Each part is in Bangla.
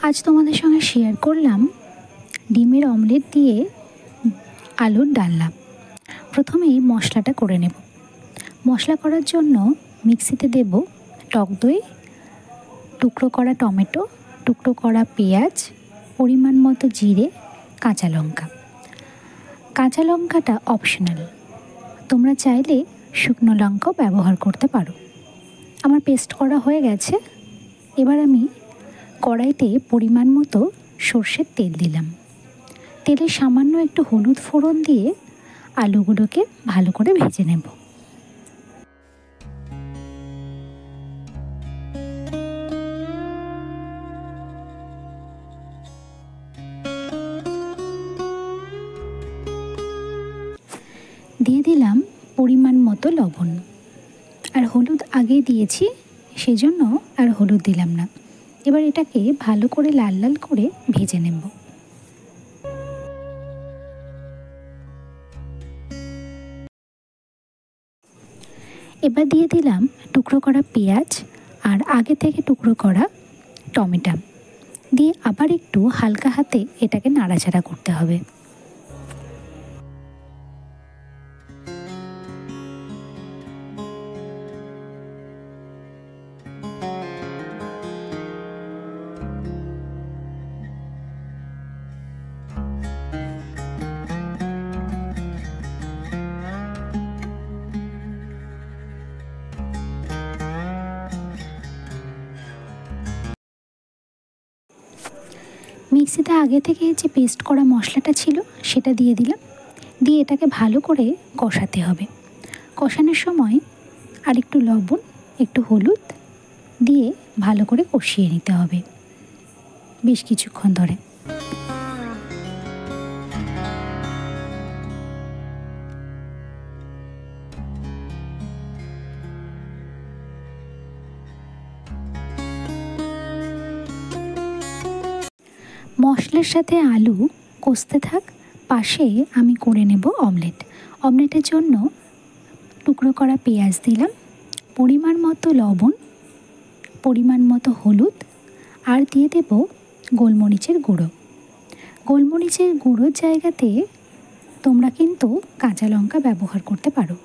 আজ তোমাদের সঙ্গে শেয়ার করলাম ডিমের অমলেট দিয়ে আলুর ডালনা। প্রথমেই মশলাটা করে নেব। মশলা করার জন্য মিক্সিতে দেব টক দই, টুকরো করা টমেটো, টুকরো করা পেঁয়াজ, পরিমাণ মতো জিরে, কাঁচা লঙ্কা। কাঁচা লঙ্কাটা অপশনাল, তোমরা চাইলে শুকনো লঙ্কাও ব্যবহার করতে পারো। আমার পেস্ট করা হয়ে গেছে। এবার আমি কড়াইতে পরিমাণ মতো সর্ষের তেল দিলাম। তেলে সামান্য একটু হলুদ ফোড়ন দিয়ে আলুগুলোকে ভালো করে ভেজে নেব। দিয়ে দিলাম পরিমাণ মতো লবণ, আর হলুদ আগেই দিয়েছি সেজন্য আর হলুদ দিলাম না। এবার এটাকে ভালো করে লাল লাল করে ভেজে নেব। এবার দিয়ে দিলাম টুকরো করা পেঁয়াজ আর আগে থেকে টুকরো করা টমেটো দিয়ে আবার একটু হালকা হাতে এটাকে নাড়াচাড়া করতে হবে। মিক্সিতে আগে থেকে যে পেস্ট করা মশলাটা ছিল সেটা দিয়ে দিলাম। দিয়ে এটাকে ভালো করে কষাতে হবে। কষানোর সময় আর একটু লবণ, একটু হলুদ দিয়ে ভালো করে কষিয়ে নিতে হবে বেশ কিছুক্ষণ ধরে। মশলার সাথে আলু কষতে থাক, পাশে আমি করে নেব অমলেট। অমলেটের জন্য টুকরো করা পেঁয়াজ দিলাম, পরিমাণ মতো লবণ, পরিমাণ মতো হলুদ, আর দিয়ে দেব গোলমরিচের গুঁড়ো। গোলমরিচের গুঁড়োর জায়গাতে তোমরা কিন্তু কাঁচা লঙ্কা ব্যবহার করতে পারো।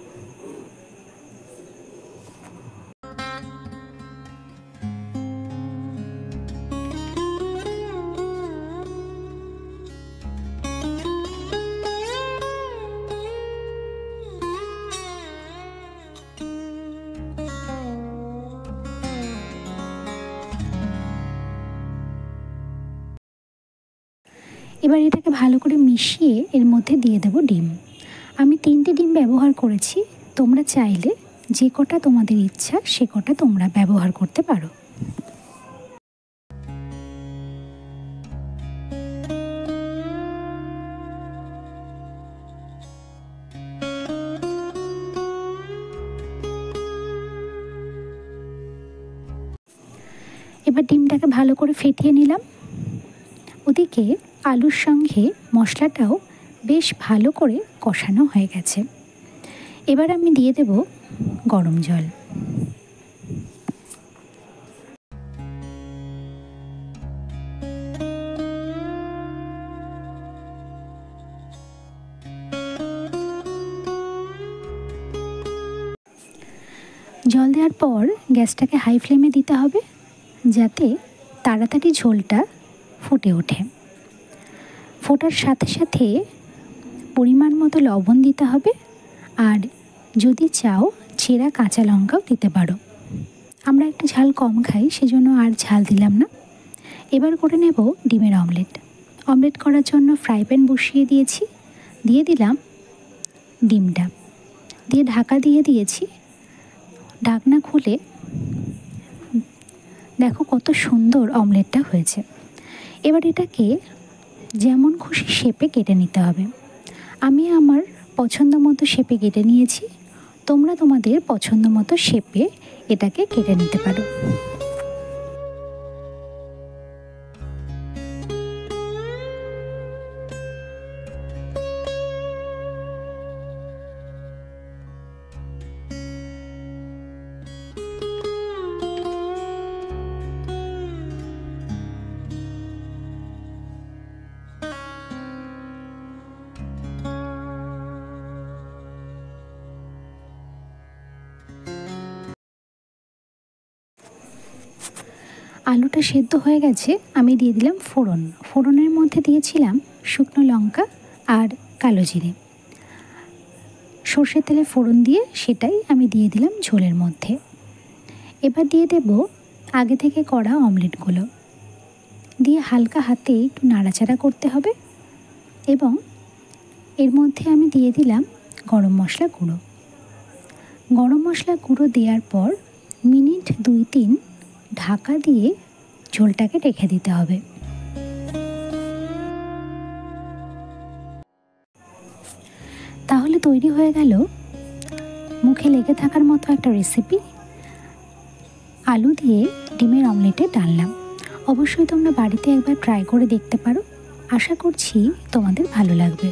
এবার এটাকে ভালো করে মিশিয়ে এর মধ্যে দিয়ে দেব ডিম। আমি 3টে ডিম ব্যবহার করেছি, তোমরা চাইলে যে কটা তোমাদের ইচ্ছা সে কটা তোমরা ব্যবহার করতে পারো। এবার ডিমটাকে ভালো করে ফেটিয়ে নিলাম। ওদিকে আলুর সঙ্গে মশলাটাও বেশ ভালো করে কষানো হয়ে গেছে। এবার আমি দিয়ে দেব গরম জল। জল দেওয়ার পর গ্যাসটাকে হাই ফ্লেমে দিতে হবে যাতে তাড়াতাড়ি ঝোলটা ফুটে ওঠে। ফোটার সাথে সাথে পরিমাণ মতো লবণ দিতে হবে, আর যদি চাও ছেঁড়া কাঁচা লঙ্কাও দিতে পারো। আমরা একটু ঝাল কম খাই সেজন্য আর ঝাল দিলাম না। এবার করে নেব ডিমের অমলেট। অমলেট করার জন্য ফ্রাই প্যান বসিয়ে দিয়েছি, দিয়ে দিলাম ডিমটা, দিয়ে ঢাকা দিয়ে দিয়েছি। ঢাকনা খুলে দেখো কত সুন্দর অমলেটটা হয়েছে। এবার এটাকে যেমন খুশি শেপে কেটে নিতে হবে। আমি আমার পছন্দ মতো শেপে কেটে নিয়েছি, তোমরা তোমাদের পছন্দ মতো শেপে এটাকে কেটে নিতে পারো। আলুটা সেদ্ধ হয়ে গেছে, আমি দিয়ে দিলাম ফোড়ন। ফোড়নের মধ্যে দিয়েছিলাম শুকনো লঙ্কা আর কালো জিরে। সর্ষের তেলে ফোড়ন দিয়ে সেটাই আমি দিয়ে দিলাম ঝোলের মধ্যে। এবার দিয়ে দেব আগে থেকে করা অমলেটগুলো, দিয়ে হালকা হাতে একটু নাড়াচাড়া করতে হবে এবং এর মধ্যে আমি দিয়ে দিলাম গরম মশলা গুঁড়ো। গরম মশলা গুঁড়ো দেওয়ার পর মিনিট 2-3 ঢাকা দিয়ে ঝোলটাকে রেখে দিতে হবে। তাহলে তৈরি হয়ে গেল মুখে লেগে থাকার মতো একটা রেসিপি, আলু দিয়ে ডিমের অমলেটের ডালনা। অবশ্যই তোমরা বাড়িতে একবার ট্রাই করে দেখতে পারো, আশা করছি তোমাদের ভালো লাগবে।